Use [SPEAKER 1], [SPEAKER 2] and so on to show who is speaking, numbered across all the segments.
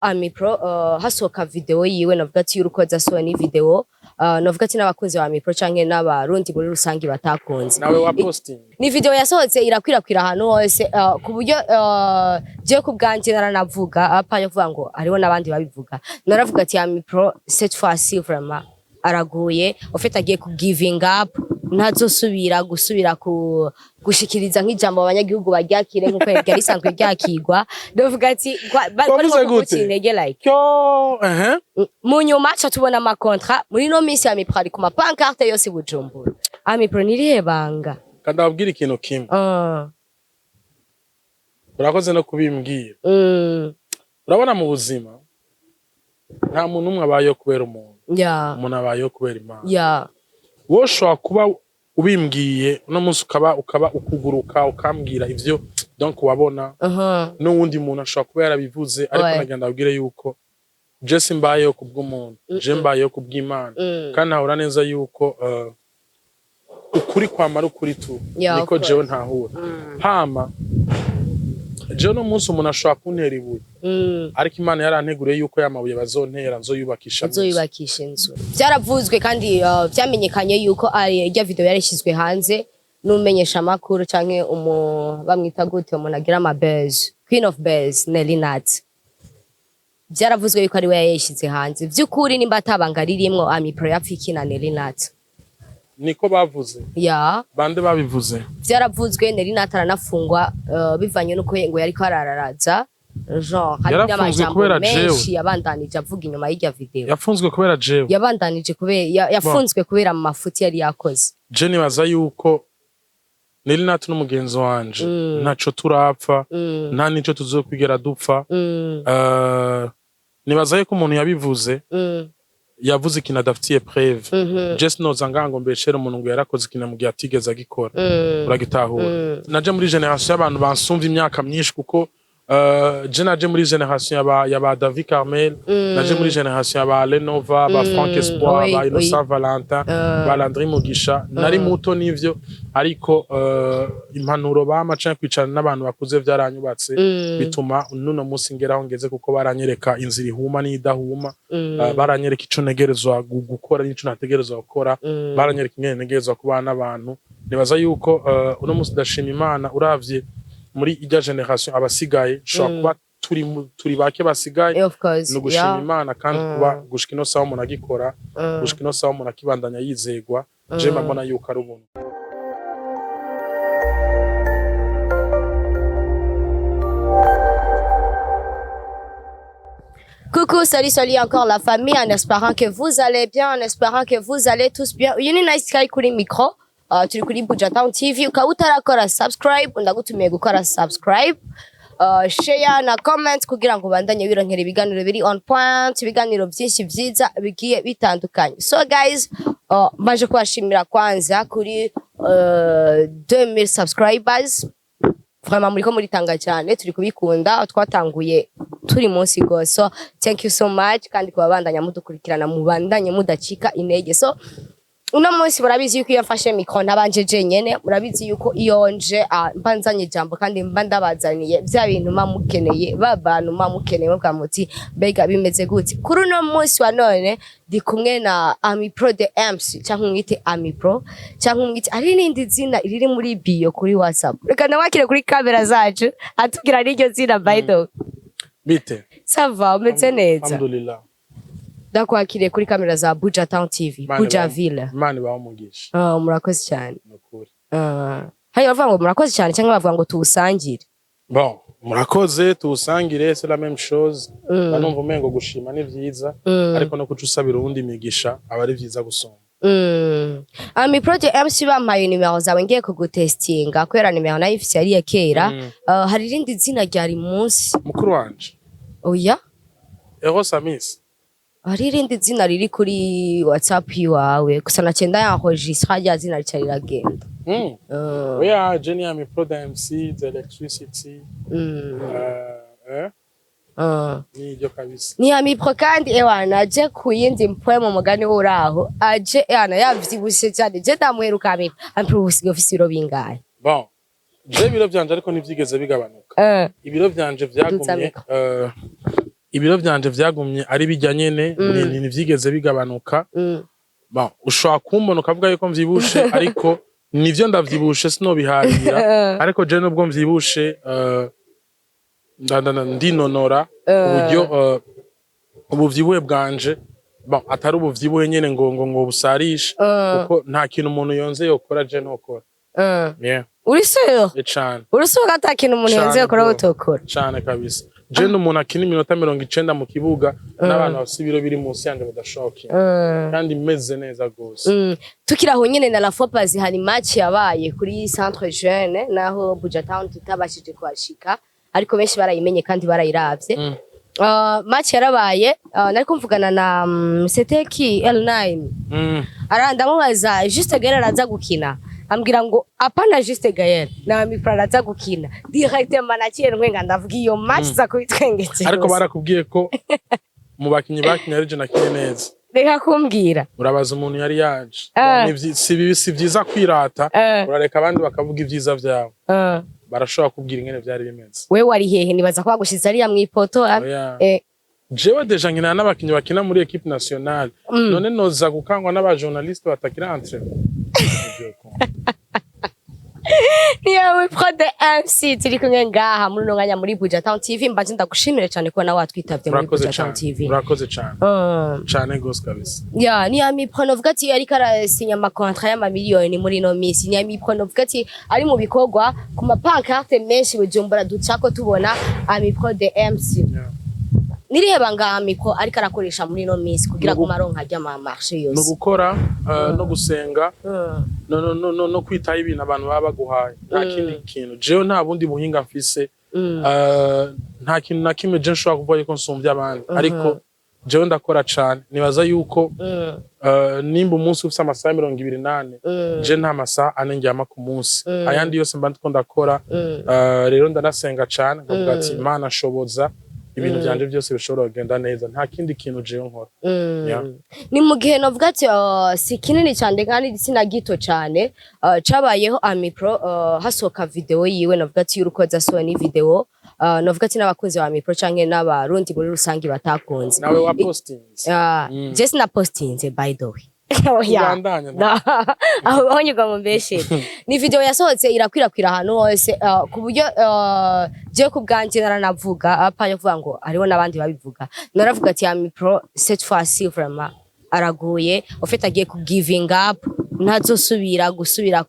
[SPEAKER 1] Amipro hasohoka video yiwe navuga ati y'urukoza asohoye ni video navuga ati n'abakunzi ba Amipro canke n'abarundi muri rusangi batakunze
[SPEAKER 2] nawe wa posting
[SPEAKER 1] ni video yasohotse irakwirakwira ahantu hose ku buryo je ku bwanje naranavuga apanye kuvuga ngo hariho n'abandi babivuga naravuga ati Amipro cette fois-ci vraiment araguye ufite agiye ku giving up ntazosubira gusubira gushikiriza nk'ijambo abanyagihugu baryakire nkuko yari isanzwe ryakigwa ndavuga ati
[SPEAKER 2] bavuze gute
[SPEAKER 1] intege like
[SPEAKER 2] yo
[SPEAKER 1] mu nyuma cha tubona ama contrat muri no minsi ya Amipro ari ku ma pancarte yose Bujumbura Amipro nirihe banga
[SPEAKER 2] kandi ababwira ikintu kimwe urakoze no kubimbwira urabona mu buzima nta muntu umwe abayeho kubera umuntu umuntu abayeho kubera Imana wowe ushobora kuba ubimbwiye uno munsi ukaba ukuguruka ukambwira ivyo donc wabona n'uwundi muntu ashobora kuba yarabivuze ariko nagenda abwire yuko je simbayeho kubw'umuntu je mbayeho kubw'Imana kandi ntahura neza yuko ukuri kwamara ukuri tu niko jewe ntahura hama jewe no munsi umuntu ashobora kuntera ibuye ariko Imana yaranteguriye yuko yamabuye bazontera nzoyubakisha
[SPEAKER 1] inzu byaravuzwe kandi byamenyekanye yuko irya video yarishizwe hanze n'umenyesha amakuru canke bamwita gute umuntu agira ama buzz Queen of Buzz Nelly Nat byaravuzwe yuko ari we yayishize hanze vy'ukuri nimba atabanga ririmwo Amipro yapfiki na Nelly Nat
[SPEAKER 2] niko bavuze bande babivuze
[SPEAKER 1] byaravuzwe Nelly Nat aranafungwa bivanye nuko ngo yariko arararaza genre hari n'amajambo menshi yabandanije avuga inyuma y'irya video
[SPEAKER 2] yafunzwe kubera jewe
[SPEAKER 1] yabandanije kubera yafunzwe kubera mu mafuti yari yakoze
[SPEAKER 2] je nibaza yuko Nelly Nat n'umugenzi wanje ntaco turapfa nta nico tuzokwigera dupfa nibaza yuko umuntu yabivuze yavuze ikintu adafitiye preve just noza ngango mbeshere umuntu ngo yarakoze ikintu mu gihe atigeze agikora uragitahura naje muri generation y'abantu bansumva imyaka myinshi kuko je naje muri generation yaba David Carmel naje muri generation yaba Lenova ba Frank Espoir ba Innocent Valentin ba Landry Mugisha nari muto nivyo ariko impanuro bamaca kwicarana n'abantu bakuze vyaranyubatse bituma nuno munsi ngeraho ngeze kuko baranyereka inzira ihuma n'idahuma baranyereka ico negerezwa gukora n'ico nategerezwa gukora baranyereka ingene negerezwa kubana n'abantu nibaza yuko uno munsi ndashima Imana uravye muri ijya generation abasigaye shobora kuba turi bake basigaye no gushima Imana kandi kuba gushika ino sawa umuntu agikora gushika ino sawa umuntu akibandanya yizegwa je mbona yuko ari ubuntu.
[SPEAKER 1] Coucou, salut encore la famille, en espérant que vous allez bien, en espérant que vous allez tous bien. Yuni nice guy kuri micro. Turi kuri Buja Town TV ukaba utarakora subscribe ndagutumiye gukora subscribe share na comment kugira ngo bandanye wironkera ibiganiro biri on point ibiganiro byinshi byiza bigiye bitandukanye. So guys baje kubashimira kwanza kuri 2000 subscribers vraiment muriko muritanga cyane turi kubikunda twatanguye turi munsi go so thank you so much kandi kubandanya mudukurikirana mubandanye mudacika intege. So uno munsi murabizi yuko iyo mfashe mikro ntabanje jenyene murabizi yuko iyo nje mbanzanye jambo kandi mba ndabazaniye bya bintu mamukeneye babantu mamukeneye bwa muti bega bimeze gute. Kuri uno munsi wa none ndi kumwe na Amipro the MC cyangwa mwite Amipro cyangwa mwite ari nindi zina riri muri bio kuri WhatsApp reka nawakire kuri kamera zacu atubwira n'iryo zina by the way
[SPEAKER 2] bite
[SPEAKER 1] sava umeze neza
[SPEAKER 2] alhamdulillah
[SPEAKER 1] ndakwakiriye kuri kamera za Buja Town TV Buja Ville
[SPEAKER 2] mani bamugisha
[SPEAKER 1] murakoze cyane nukuri hayo bavuga ngo murakoze cyane cyangwa bavuga ngo tuwusangire
[SPEAKER 2] bon murakoze tuwusangire c'est la même chose banumva umengo gushima ni vyiza ariko no kucusabira ubundi migisha aba ari vyiza gusoma
[SPEAKER 1] Amipro the MC bampaye nimero zawe ngiye kugutestinga kwera nimero nayo ifite yari ya kera hari irindi zina ryari munsi
[SPEAKER 2] mukuru wanje
[SPEAKER 1] oya
[SPEAKER 2] Eros Amis
[SPEAKER 1] hari irindi zina riri kuri WhatsApp yawe gusa nacenda yanregistra rya zina ricaragenda
[SPEAKER 2] oya Jenny Amipro the MC the electricity Ni kabisa.
[SPEAKER 1] Ni Amipro kandi ewana aje kuyindi mpwe mu mugani uraho aje yana yavyibushe cyane je ndamuheruka Amipro usigaye ufise ibiro bingahe.
[SPEAKER 2] Bon je ibiro byanje ariko ntivyigeze bigabanuka ibiro byanje vyagumye ibiro vyanje vyagumye ari bijya nyene ntivyigeze bigabanuka. Bon, ushobora kumbona ukavuga yuko mvyibushe ariko nivyo ndavyibushe sinobiharira ariko je nubwo mvyibushe ndinonora uburyo ubuvyibuhe bwanje bon atari ubuvyibuhe nyene ngo busarishe kuko nta kintu umuntu yonze yokora je nokora. Yeah.
[SPEAKER 1] Uri sure?
[SPEAKER 2] Cane.
[SPEAKER 1] Uri sure ata kintu umuntu yonze yokora utokora?
[SPEAKER 2] Cane kabisa. Je n'umuntu akina iminota 90 mu kibuga n'abantu bafite ibiro biri munsi yanje badashoke kandi meze neza gose.
[SPEAKER 1] Tukiraho nyene na la fois hari match yabaye kuri Centre Jeune naho Buja Town tutabashije kwashika ariko benshi barayimenye kandi barayiravye. Match yarabaye nariko mvugana na c'était qui L9 ndamubaza Juste Gaël araza gukina ambwira ngo apana Juste Gaël na Mipro araza gukina directement naciye ntwenga ndavuga iyo match za kubitwengetse
[SPEAKER 2] ariko barakubwiye ko mu bakinyi bakinye region akine neza.
[SPEAKER 1] Reka kumbwira
[SPEAKER 2] urabaza umuntu yari yaje si vyiza kwirata urareka abandi bakavuga ivyiza vyawe barashobora kubwira ingene vyari bimeze.
[SPEAKER 1] We wari hehe nibaza ko bagushize ari ya mwipoto
[SPEAKER 2] jewe deja nkina n'abakinyi bakina muri equipe nationale none noza gukangwa n'aba journaliste batakira entraînement.
[SPEAKER 1] Niyo Mipro de MC turi kumwe ngaha muri nonganya muri Buja Town TV mbaje ndagushimire cyane ko nawe watwitavye muri Buja Town TV.
[SPEAKER 2] Urakoze cyane. Cyane gose kabisa.
[SPEAKER 1] Ya ni Mipro novuga ati ariko arasinya ama contrat y'ama miliyoni muri no misi. Ni Mipro novuga ati ari mu bikorwa ku mapancarte menshi Bujumbura ducako tubona Mipro de MC. Nirihe banga Mipro ariko arakoresha muri no misi kugira ngo maronka ajya ma marché yose.
[SPEAKER 2] No gukora no gusenga no kwitaho ibintu abantu baba baguhaye. Nta kindi kintu jewe nta bundi buhinga mfise nta kintu na kimwe je nshobora kuvuga yuko nsumvye abandi ariko jewe ndakora cane nibaza yuko nimba umunsi ufise amasaha 28 je nta masaha ane ndyama ku munsi ayandi yose mba ndiko ndakora rero ndanasenga cane nkavuga ati Imana nshoboza ibintu byanje byose bishobora kugenda neza nta kindi kintu je nkora.
[SPEAKER 1] Ni mu gihe novuga ati si kinini cyane kandi sina gito cyane cabayeho Mipro hasoka video yiwe novuga ati y'urukoza so ni video novuga ati n'abakunzi ba Mipro canke n'abarundi muri rusangi batakunze
[SPEAKER 2] nawe wa postinze
[SPEAKER 1] just na postinze by the way aho bahonyega mu mbeshe ni video yasohotse irakwirakwira ahantu hose ku buryo je ku bwanje naranavuga apanye kuvuga ngo ariho nabandi babivuga naravuga ati Mipro cette fois-ci vraiment araguye ufite agiye ku giving up ntazosubira gusubira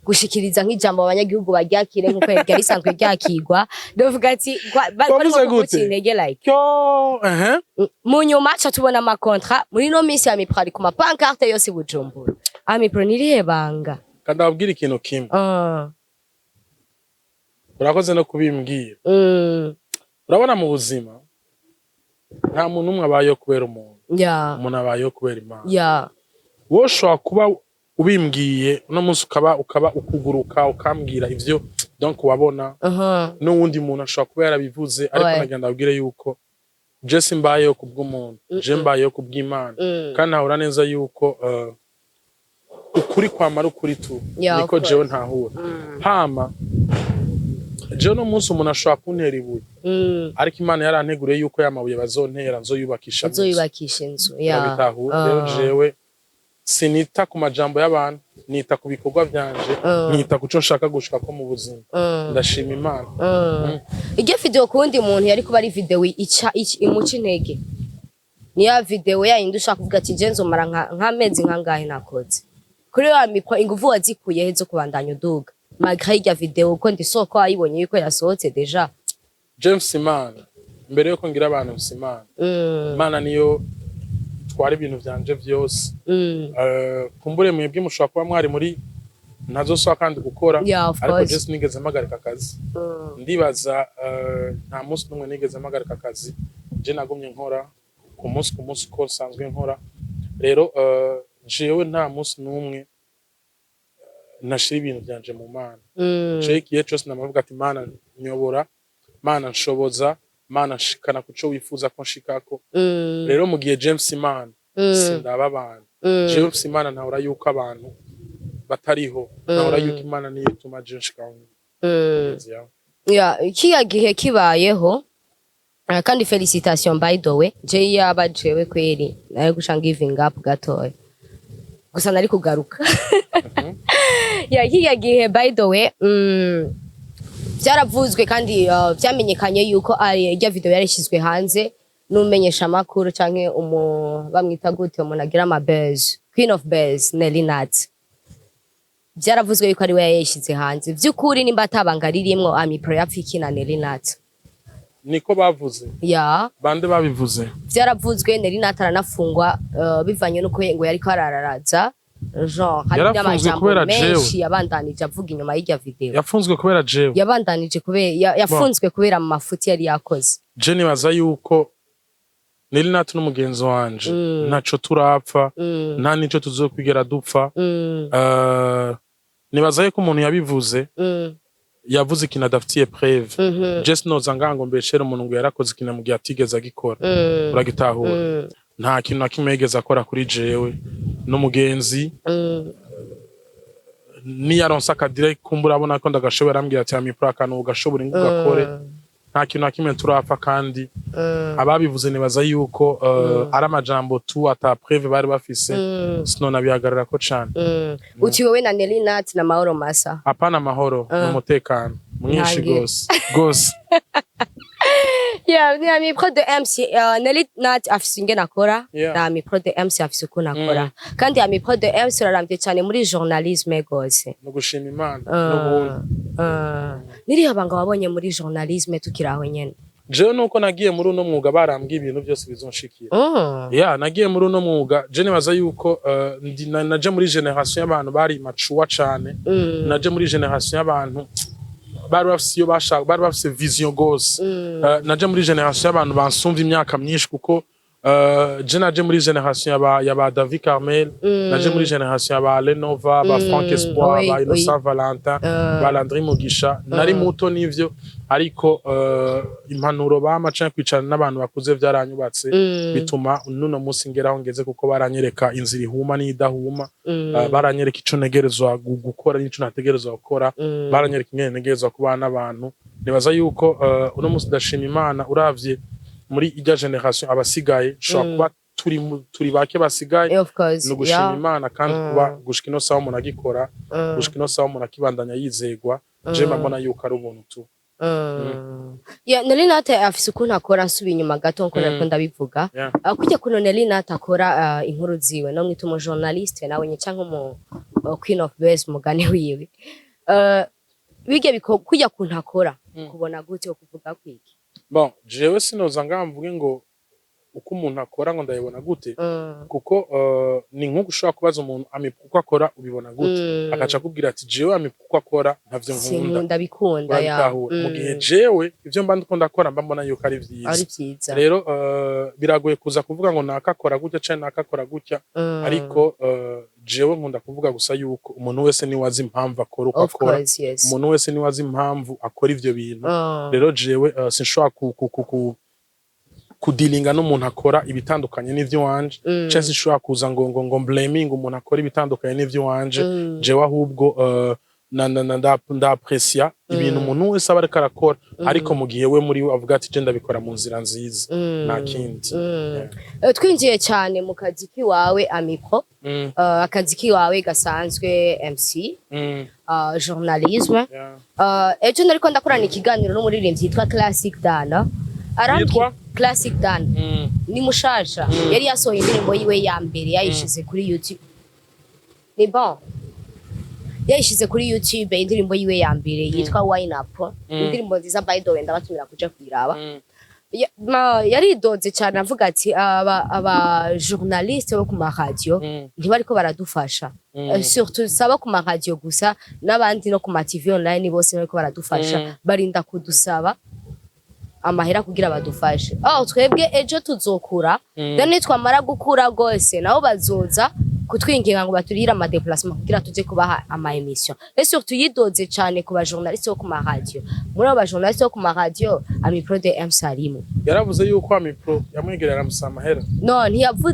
[SPEAKER 1] gushikiriza nk'ijambo abanyagihugu baryakire nkuko yari isanzwe ryakigwa ndavuga ati
[SPEAKER 2] bavuze gute
[SPEAKER 1] like mu nyuma cha tubona ama contrat muri no misi ya Mipro ari ku mapancarte yose Bujumbura. Mipro nirihe banga
[SPEAKER 2] kandi ababwira ikintu kimwe urakoze no kubimbwira urabona mu buzima nta muntu umwe abayeho kubera umuntu umuntu abayeho kubera Imana wowe ushobora kuba ubimbwiye uno munsi ukaba ukuguruka ukambwira ivyo donc wabona n'uwundi muntu ashobora kuba yarabivuze ariko nagenda abwire yuko je simbayeho kubw'umuntu je mbayeho kubw'Imana kandi nahura neza yuko ukuri kwamara ukuri tu niko jewe ntahura hama jewe no munsi umuntu ashobora kuntera ibuye ariko Imana yaranteguriye yuko yamabuye bazontera nzoyubakisha
[SPEAKER 1] inzu
[SPEAKER 2] rero jewe sinita ku majambo y'abantu nita ku bikorwa vyanje nita kuco nshaka gushika ko mu buzima ndashima Imana.
[SPEAKER 1] Ige video kundi muntu yari kuba ari video imuca intege niya video yayindi ushaka kuvuga ati je nzomara nk'amezi nkangahe nakoze kuri wa Mipro inguvu wazikuye hezo kubandanya uduga malgré ya video ko ndisoko ayibonye yuko yasohotse deja.
[SPEAKER 2] James Imana mbere yuko ngira abantu Imana Imana niyo twari ibintu vyanje vyose kumbure mwebwe mushobora kuba mwari muri ntazosaba kandi gukora ariko je sinigeze mpagarika akazi ndibaza nta munsi n'umwe nigeze mpagarika akazi je nagumye nkora ku munsi ko sanzwe nkora rero jewe nta munsi n'umwe nashira ibintu byanje mu Mana je ikiye cyose namavuga ati Mana nyobora Mana nshoboza Mana nshikana kuco wifuza ko nshikako rero mu gihe James Imana sindaba abantu James Imana ntahora yuko abantu batariho ntahora yuko Imana niyo ituma je nshikaho
[SPEAKER 1] ikiya gihe kibayeho kandi felicitation by the way je yaba jewe kweri nayo gusha giving up gatoya gusa nari kugaruka ya hiya gihe by the way byaravuzwe kandi byamenyekanye yuko ari ya video yarishizwe hanze numenyesha makuru canke bamwita gute umuntu agira ama buzz Queen of Buzz Nelly Nat byaravuzwe yuko ari we yayishize hanze by'ukuri nimba atabangaririyemwo Amipro yapfiki na Nelly Nat
[SPEAKER 2] niko bavuze
[SPEAKER 1] ya
[SPEAKER 2] bande babivuze
[SPEAKER 1] byaravuzwe Nelly Nat aranafungwa bivanye nuko ngo yariko arararaza genre hari n'amajambo menshi yabandanije avuga inyuma y'irya video
[SPEAKER 2] yafunzwe kubera jewe
[SPEAKER 1] yabandanije kubera yafunzwe kubera mu mafuti yari yakoze
[SPEAKER 2] je nibaza yuko Nelly Nat n'umugenzi wanje ntaco turapfa nta nico tuzokwigera dupfa nibaza yuko umuntu yabivuze yavuze ikintu adafitiye preuve just noza ngango mbeshere umuntu ngo yarakoze ikintu mu gihe atigeze agikora uragitahura nta kintu na kimwe yigeze akora kuri jewe n'umugenzi niyaronse akadire kumbura abona ko ndagashobora ambwira ati Amipro akantu ugashobora ingo gakore nta kintu na kimwe turapfa kandi ababivuze nibaza yuko ari amajambo tu ata preuve bari bafise sinona bihagarara ko cane
[SPEAKER 1] uti wowe na Nelly Nat na mahoro masa
[SPEAKER 2] apana mahoro n'umutekano mwinshi gose
[SPEAKER 1] yeah ni Amipro de MC Nelly Nat afise ingene akora na Amipro de MC afise uko nakora kandi Amipro de MC araramvye cyane muri journalisme gose
[SPEAKER 2] no gushima Imana n'ubuntu
[SPEAKER 1] niri abanga wabonye muri journalisme tukiraho nyene
[SPEAKER 2] jewe nuko nagiye muri uno mwuga barambwiye ibintu byose bizonshikira nagiye muri uno mwuga je nibaza yuko naje muri generation y'abantu bari macuwa cane naje muri generation y'abantu bari bafise vision gose naje muri generation y'abantu bansumva imyaka myinshi kuko je naje muri generation yaba David Carmel naje muri generation yaba Lenova ba Frank Espoir ba Innocent Valentin ba Landry Mugisha nari muto nivyo ariko impanuro bamaca kwicarana n'abantu bakuze byaranyubatse bituma nuno munsi ngeraho ngeze kuko baranyereka inzira ihuma n'idahuma baranyereka ico negerezwa gukora n'ico nategerezwa gukora baranyereka ingene negerezwa kubana n'abantu nibaza yuko uno munsi ndashima Imana uravye muri ijya generation abasigaye shobora kuba turi bake basigaye no gushima Imana kandi kuba gushika ino sawa umuntu agikora gushika ino sawa umuntu akibandanya yizegwa je mbona yuko ari ubuntu tu
[SPEAKER 1] Nelly Nat afise ukuntu akora nsubi inyuma gato nko nariko ndabivuga kujya kuno Nelly Nat akora inkuru ziwe no mwita umu journaliste nawe nye canke mu Queen of Buzz mugane wiwe bige kujya kuntu akora kubona gute okuvuga kwiki
[SPEAKER 2] bon jewe sinoza ngamvuge ngo uko umuntu akora ngo ndayibona gute kuko ni nko gushaka kubaza umuntu Amipro uko akora ubibona gute akaca kubwira ati jewe Amipro uko akora ntavyo nkunda
[SPEAKER 1] bikunda ya
[SPEAKER 2] mu gihe jewe ivyo mba ndiko ndakora mba mbona yuko ari vyiza rero biragoye kuza kuvuga ngo nakakora gutya cyane nakakora gutya ariko jewe nkunda kuvuga gusa yuko umuntu wese ni wazi impamvu akora uko akora umuntu wese ni wazi impamvu akora ivyo bintu rero jewe sinshobora kudilinga n'umuntu akora ibitandukanye n'ivyo wanje cyangwa sinshobora kuza ngo blaming umuntu akora ibitandukanye n'ivyo wanje jewe ahubwo ndaprecia ibintu umuntu wese aba ariko arakora ariko mu gihe we muri we avuga ati je ndabikora mu nzira nziza nta kindi
[SPEAKER 1] twinjiye cyane mu kazi kiwawe Amipro akazi kiwawe gasanzwe MC journalisme ejo nariko ndakorana ikiganiro n'umuririmbyi yitwa Classic Dana Classic Dan ni mushasha yari yasohoye indirimbo yiwe ya mbere yayishize kuri YouTube ni bon yayishize kuri YouTube indirimbo yiwe ya mbere yitwa Wine Up indirimbo nziza by the way ndabatumira kuja kwiraba yaridoze cyane avuga ati aba journaliste bo ku ma radio ntibariko baradufasha surtout saba ku ma radio gusa n'abandi no ku ma TV online bose bariko baradufasha barinda kudusaba amahera kugira badufashe twebwe ejo tuzokura then twamara gukura gose nabo bazoza kutwinginga ngo baturira ama déplacement kugira tuje kubaha ama emission et surtout yidoze cyane ku ba journaliste bo ku ma radio muri aba journaliste bo ku ma radio Amipro de MC arimo
[SPEAKER 2] yaravuze yuko Amipro yamwegerera amusaba amahera
[SPEAKER 1] no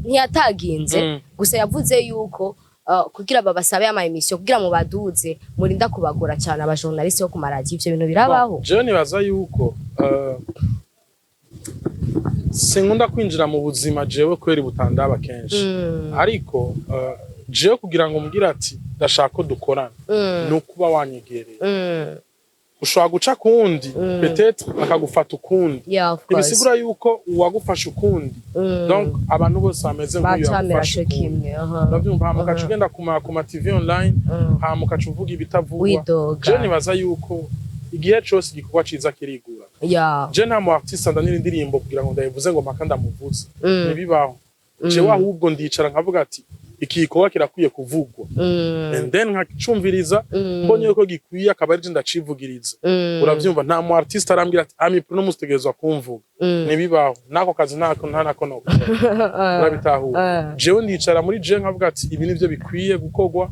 [SPEAKER 1] ntiyataginze gusa yavuze yuko kugira babasabe ama emission kugira mu baduze murinda kubagura cyane aba journaliste bo ku ma radio ivyo bintu birabaho
[SPEAKER 2] je nibaza yuko sinkunda kwinjira mu buzima jewe kweri butandaba kenshi ariko jewe kugira ngo mbwira ati ndashaka ko dukorana no kuba wanyegereye ushobora guca kundi peut-être akagufata ukundi ibisigura yuko uwagufasha ukundi donc abantu bose bameze nk'uyu yagufasha ukundi ndabyumva hamuka cugenda ku ma TV online hamuka cuvuga ibitavugwa je nibaza yuko igihe cyose igikorwa ciza kirigura je nta mu artiste ndanira indirimbo kugira ngo ndayivuze ngo mpaka ndamuvuze nibibaho jewe ahubwo ndicara nkavuga ati iki gikorwa kirakwiye kuvugwa and then nkacumviriza mbonye ko gikwiye akaba ari ndacivugiriza uravyumva nta mu artiste arambwira ati ami pro mustegerezwa kumvuga nibibaho nako kazi nako ntanako no urabitahura jewe ndicara muri je nkavuga ati ibi nivyo bikwiye gukogwa